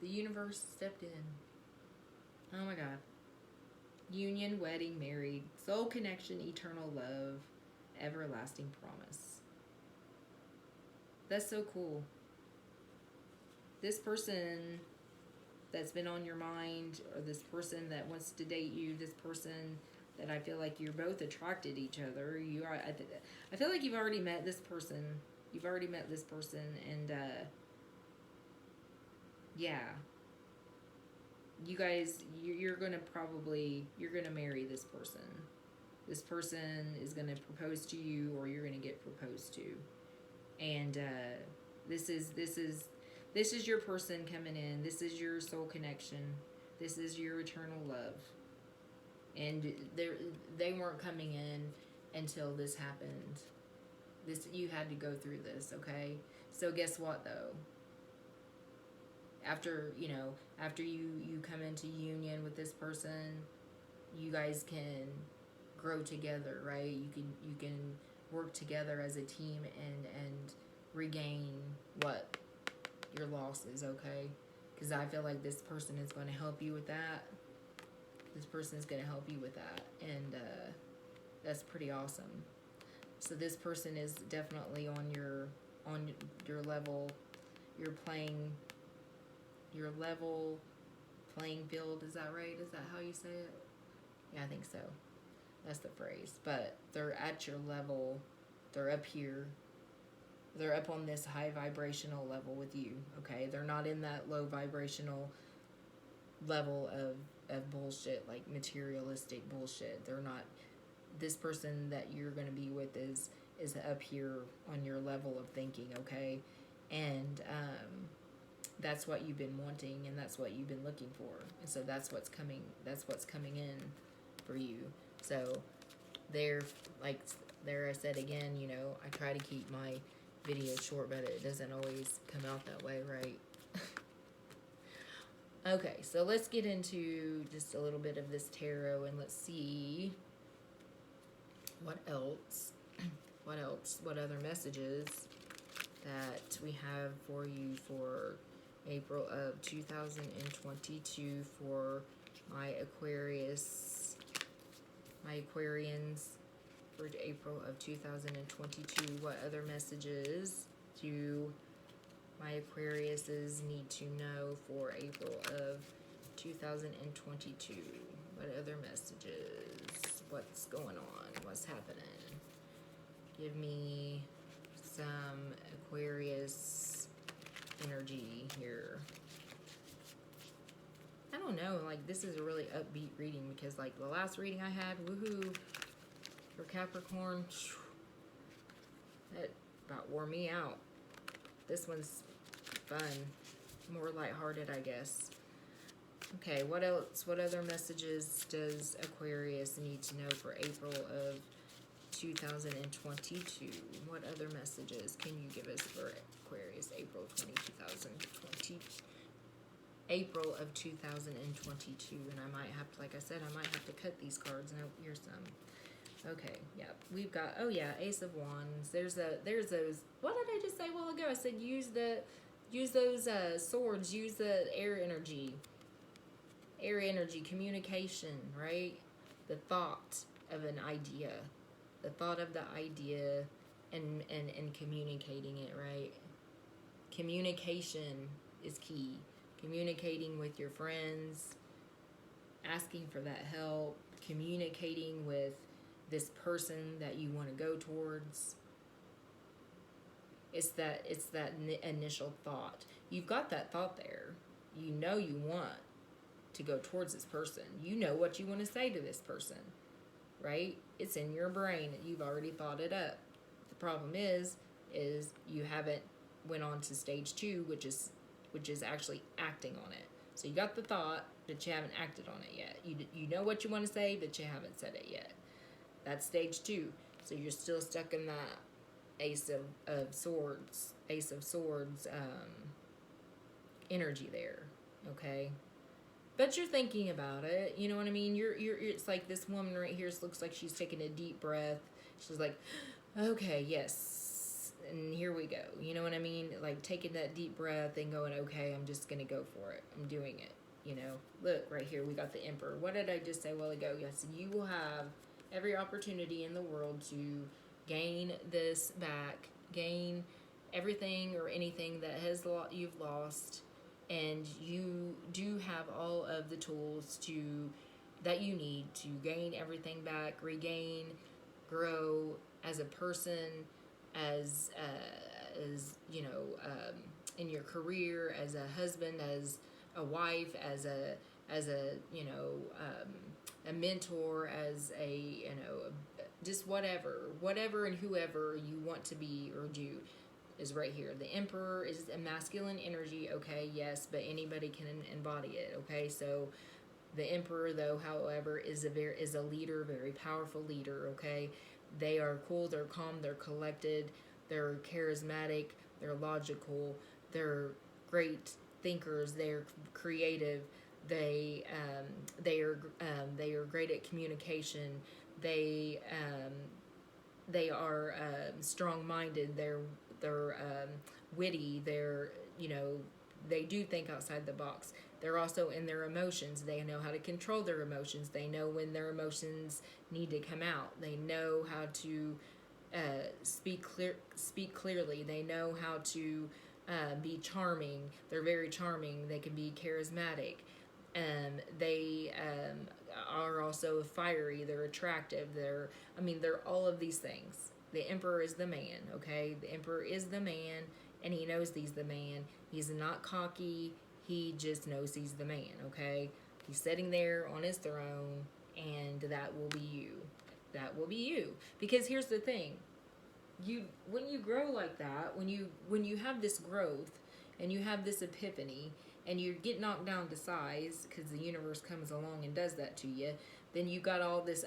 The universe stepped in. Oh my God. Union, wedding, married, soul connection, eternal love, everlasting promise. That's so cool. This person that's been on your mind, or this person that wants to date you, this person that I feel like you're both attracted to each other. I feel like you've already met this person. You've already met this person, and yeah. You guys, you're gonna marry this person. This person is gonna propose to you, or you're gonna get proposed to, and this is your person coming in. This is your soul connection. This is your eternal love. And they weren't coming in until this happened. You had to go through this, okay? So guess what, though? After you come into union with this person, you guys can grow together, right? You can work together as a team and regain what your losses, okay? Because I feel like this person is going to help you with that. This person is going to help you with that, and that's pretty awesome. So this person is definitely on your level. You're playing your level playing field. Is that right? Is that how you say it? Yeah, I think so. That's the phrase. But they're at your level. They're up here. They're up on this high vibrational level with you, okay? They're not in that low vibrational level of bullshit, like materialistic bullshit. They're not. This person that you're going to be with is up here on your level of thinking, okay? And that's what you've been wanting, and that's what you've been looking for. And so that's what's coming in for you. So there I said again, I try to keep my videos short, but it doesn't always come out that way, right? Okay, so let's get into just a little bit of this tarot, and let's see what else, what other messages that we have for you for April of 2022 for my Aquarians for April of 2022. What other messages do my Aquariuses need to know for April of 2022? What other messages? What's going on? What's happening? Give me some Aquarius energy here. I don't know, like this is a really upbeat reading, because like the last reading I had, woohoo, for Capricorn, that about wore me out. This one's fun, more lighthearted, I guess. Okay, what else? What other messages does Aquarius need to know for April of 2022? What other messages can you give us for Aquarius April of 2022? And I might have to, like I said, I might have to cut these cards. No, here's some. Okay, yeah, we've got, oh yeah, Ace of Wands. There's those, what did I just say a while ago? I said use those swords, use the air energy, communication, right? The thought of an idea, the thought of the idea, and communicating it, right? Communication is key. Communicating with your friends, asking for that help, communicating with this person that you want to go towards. It's that initial thought. You've got that thought there. You know you want to go towards this person. You know what you want to say to this person, right? It's in your brain. You've already thought it up. The problem is you haven't went on to stage 2, which is actually acting on it. So you got the thought, but you haven't acted on it yet. You know what you want to say, but you haven't said it yet. That's stage 2. So you're still stuck in that Ace of Swords energy there, okay? But you're thinking about it, you know what I mean? It's like this woman right here looks like she's taking a deep breath. She's like, okay, yes, and here we go. You know what I mean? Like taking that deep breath and going, okay, I'm just gonna go for it. I'm doing it. You know, look right here, we got the Emperor. What did I just say a while ago? Yes, you will have every opportunity in the world to gain this back, gain everything or anything that you've lost, and you do have all of the tools that you need to gain everything back, regain, grow as a person, as you know, in your career, as a husband, as a wife, as a you know, a mentor, as a, you know, just whatever and whoever you want to be or do is right here. The Emperor is a masculine energy, okay, yes, but anybody can embody it, okay? So the Emperor, though, however, is a leader, very powerful leader, okay? They are cool, they're calm, they're collected, they're charismatic, they're logical, they're great thinkers, they're creative, they are great at communication, they are strong-minded, they're witty, they're, you know, they do think outside the box. They're also in their emotions. They know how to control their emotions. They know when their emotions need to come out. They know how to speak clearly. They know how to be charming. They're very charming. They can be charismatic. They are also fiery. They're attractive. They're all of these things. The Emperor is the man, okay? The Emperor is the man, and he knows he's the man. He's not cocky. He just knows he's the man, okay? He's sitting there on his throne, and that will be you. That will be you. Because here's the thing. When you grow like that, when you have this growth, and you have this epiphany, and you get knocked down to size, because the universe comes along and does that to you, then you've got all this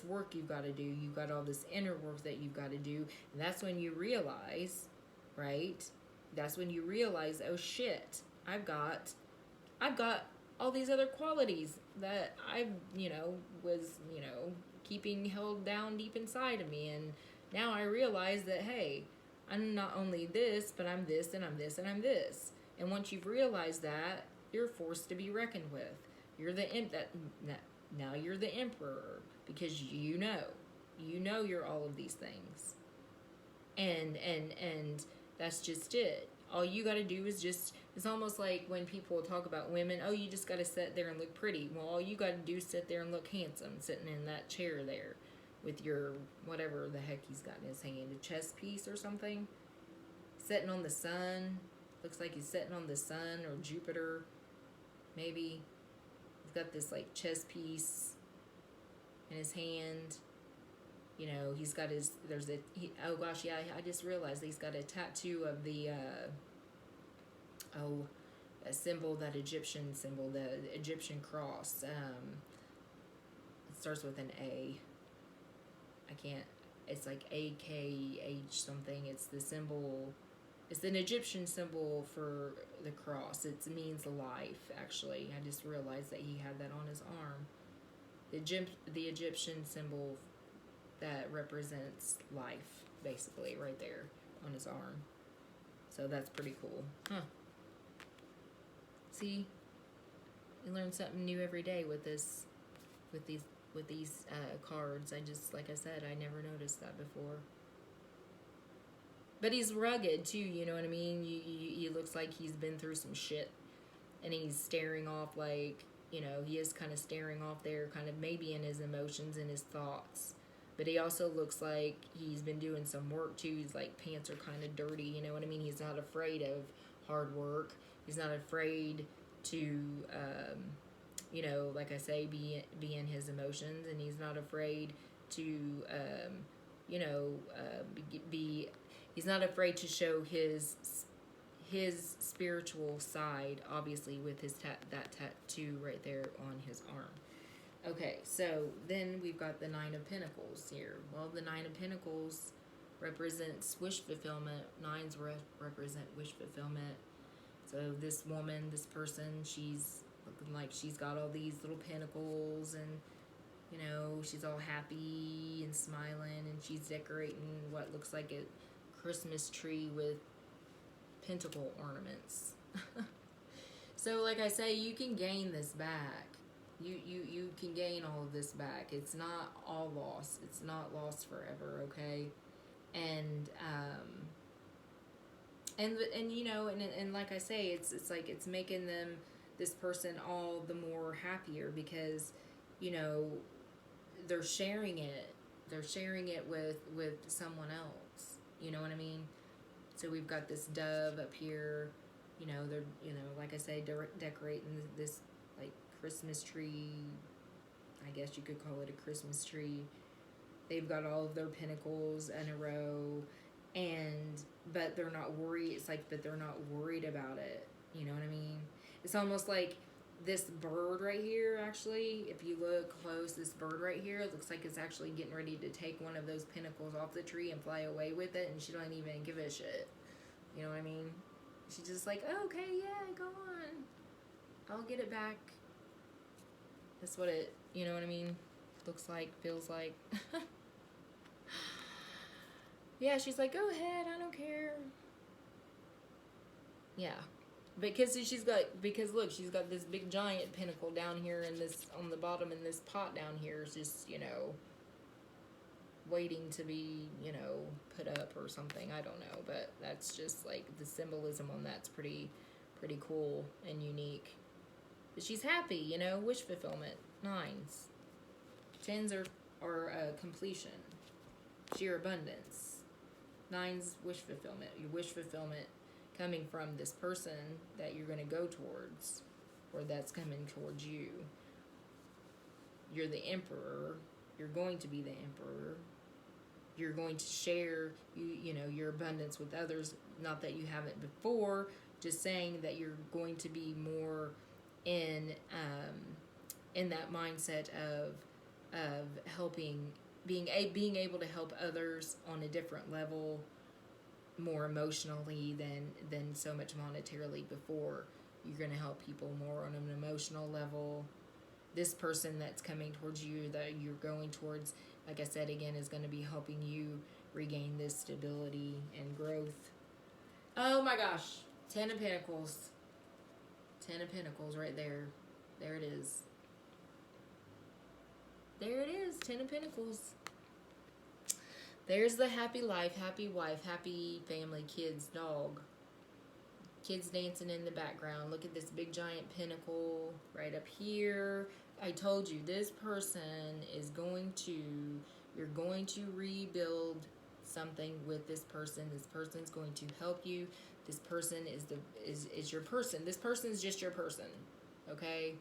work you've got to do. You've got all this inner work that you've got to do. And that's when you realize, right? That's when you realize, oh shit, I've got all these other qualities that I, was, keeping held down deep inside of me. And now I realize that, hey, I'm not only this, but I'm this, and I'm this, and I'm this. And once you've realized that, you're forced to be reckoned with. You're now you're the Emperor, because you know you're all of these things. And that's just it. All you got to do is it's almost like when people talk about women, oh, you just got to sit there and look pretty. Well, all you got to do is sit there and look handsome, sitting in that chair there with your, whatever the heck he's got in his hand, a chess piece or something, sitting on the sun. Looks like he's sitting on the sun or Jupiter, maybe. He's got this like chess piece in his hand. He's got oh gosh, yeah, I just realized he's got a tattoo of the a symbol, that Egyptian symbol, the Egyptian cross. It starts with an A. It's like AKH something. It's the symbol. It's an Egyptian symbol for the cross. It means life, actually. I just realized that he had that on his arm. The Egyptian symbol that represents life, basically, right there on his arm. So that's pretty cool. Huh. See? You learn something new every day with these cards. Like I said, I never noticed that before. But he's rugged, too, you know what I mean? He looks like he's been through some shit. And he's staring off like, You know, he is kind of staring off there, kind of maybe in his emotions and his thoughts. But he also looks like he's been doing some work too. He's like, pants are kind of dirty, you know what I mean? He's not afraid of hard work. He's not afraid to, you know, like I say, be in his emotions, and he's not afraid to, you know, he's not afraid to show his spiritual side, obviously, with his that tattoo right there on his arm. Okay, so then we've got the Nine of Pentacles here. Well, the Nine of Pentacles represents wish fulfillment. Nines represent wish fulfillment. So this woman, this person, she's looking like she's got all these little pentacles, and, you know, she's all happy and smiling, and she's decorating what looks like a Christmas tree with pentacle ornaments. So like I say, you can gain this back. You can gain all of this back. It's not all lost. It's not lost forever, okay? And you know, and like I say, it's like it's making this person all the more happier, because, you know, they're sharing it. They're sharing it with someone else. You know what I mean? So we've got this dove up here. You know, they're, you know, like I say, decorating this like Christmas tree. I guess you could call it a Christmas tree. They've got all of their pentacles in a row, but they're not worried. It's like that they're not worried about it. You know what I mean? It's almost like this bird right here, actually, if you look close, this bird right here, it looks like it's actually getting ready to take one of those pentacles off the tree and fly away with it, and she don't even give a shit. You know what I mean? She's just like, oh, okay, yeah, go on. I'll get it back. That's what it, you know what I mean? Looks like, feels like. Yeah, she's like, go ahead, I don't care. Yeah. Because look, she's got this big giant pinnacle down here, and this on the bottom, and this pot down here is just, you know, waiting to be, you know, put up or something. I don't know, but that's just like the symbolism on that's pretty cool and unique. But she's happy, you know, wish fulfillment. Nines. Tens are completion, sheer abundance. Nines, wish fulfillment. Your wish fulfillment coming from this person that you're going to go towards, or that's coming towards you. You're the emperor. You're going to be the emperor. You're going to share, you know, your abundance with others. Not that you haven't before, just saying that you're going to be more in that mindset of helping, being able to help others on a different level, more emotionally than so much monetarily before. You're going to help people more on an emotional level. This person that's coming towards you, that you're going towards, like I said again, is going to be helping you regain this stability and growth. Oh my gosh. 10 of Pentacles. 10 of Pentacles right there. There it is. There it is. 10 of Pentacles. There's the happy life, happy wife, happy family, kids, dog. Kids dancing in the background. Look at this big giant pinnacle right up here. I told you, this person is going to, you're going to rebuild something with this person. This person's going to help you. This person is your person. This person is just your person. Okay?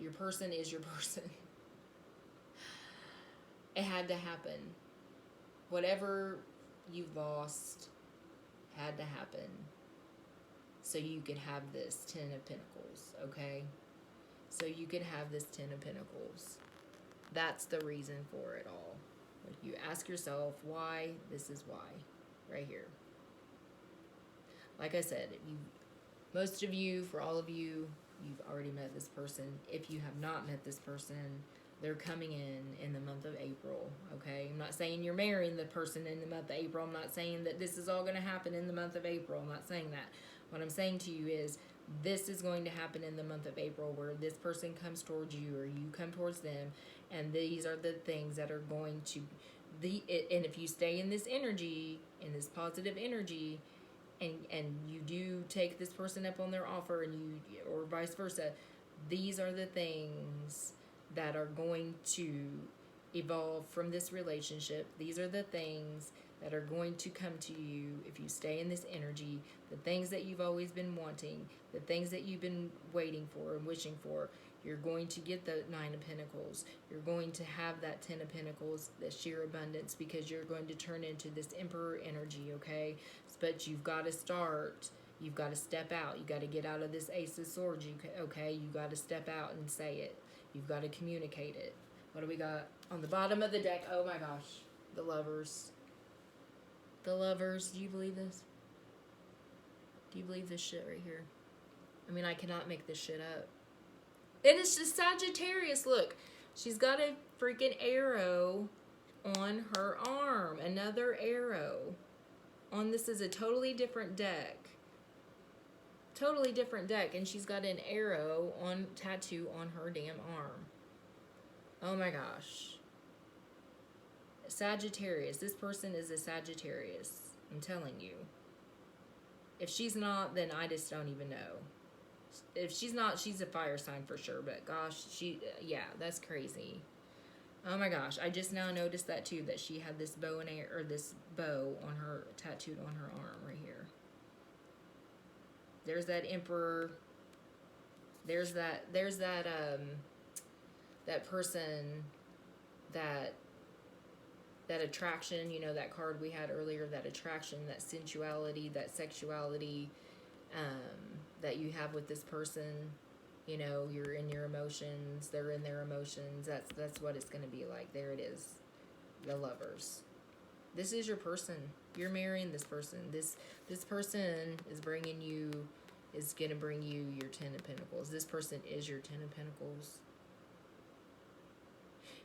Your person is your person. It had to happen. Whatever you've lost had to happen so you could have this 10 of Pentacles, okay? So you could have this 10 of Pentacles. That's the reason for it all. If you ask yourself why, this is why. Right here. Like I said, most of you, for all of you, you've already met this person. If you have not met this person, they're coming in the month of April, okay? I'm not saying you're marrying the person in the month of April. I'm not saying that this is all going to happen in the month of April. I'm not saying that. What I'm saying to you is this is going to happen in the month of April, where this person comes towards you or you come towards them, and these are the things that are going to and if you stay in this energy, in this positive energy, and you do take this person up on their offer, and or vice versa, these are the things that are going to evolve from this relationship. These are the things that are going to come to you if you stay in this energy. The things that you've always been wanting, the things that you've been waiting for and wishing for. You're going to get the Nine of Pentacles. You're going to have that Ten of Pentacles, that sheer abundance, because you're going to turn into this Emperor energy, okay? But you've got to start. You've got to step out. You've got to get out of this Ace of Swords, okay? You've got to step out and say it. You've got to communicate it. What do we got on the bottom of the deck? Oh my gosh. The Lovers. The Lovers. Do you believe this? Do you believe this shit right here? I mean, I cannot make this shit up. And it's just Sagittarius. Look, she's got a freaking arrow on her arm. Another arrow. On this is a totally different deck. Totally different deck. And she's got an arrow on tattoo on her damn arm. Oh my gosh. Sagittarius. This person is a Sagittarius. I'm telling you. If she's not, then I just don't even know. If she's not, she's a fire sign for sure. But gosh, yeah, that's crazy. Oh my gosh, I just now noticed that too, that she had this bow and arrow, or this bow on her, tattooed on her arm right here. There's that Emperor. There's that that person, that attraction, you know, that card we had earlier, that attraction, that sensuality, that sexuality, that you have with this person. You know, you're in your emotions, they're in their emotions. That's what it's going to be like. There it is. The Lovers. This is your person. You're marrying this person. This person is going to bring you your Ten of Pentacles. This person is your Ten of Pentacles.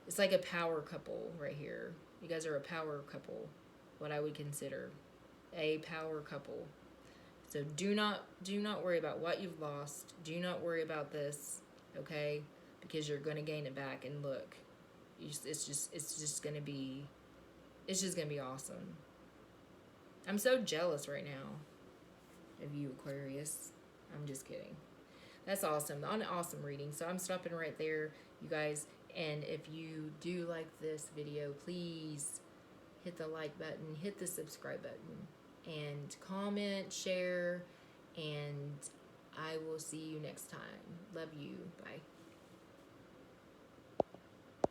It's like a power couple right here. You guys are a power couple. What I would consider a power couple. So do not worry about what you've lost. Do not worry about this, okay? Because you're going to gain it back. And look, it's just going to be awesome. I'm so jealous right now of you, Aquarius. I'm just kidding. That's awesome. An awesome reading. So I'm stopping right there, you guys. And if you do like this video, please hit the like button, hit the subscribe button, and comment, share, and I will see you next time. Love you. Bye.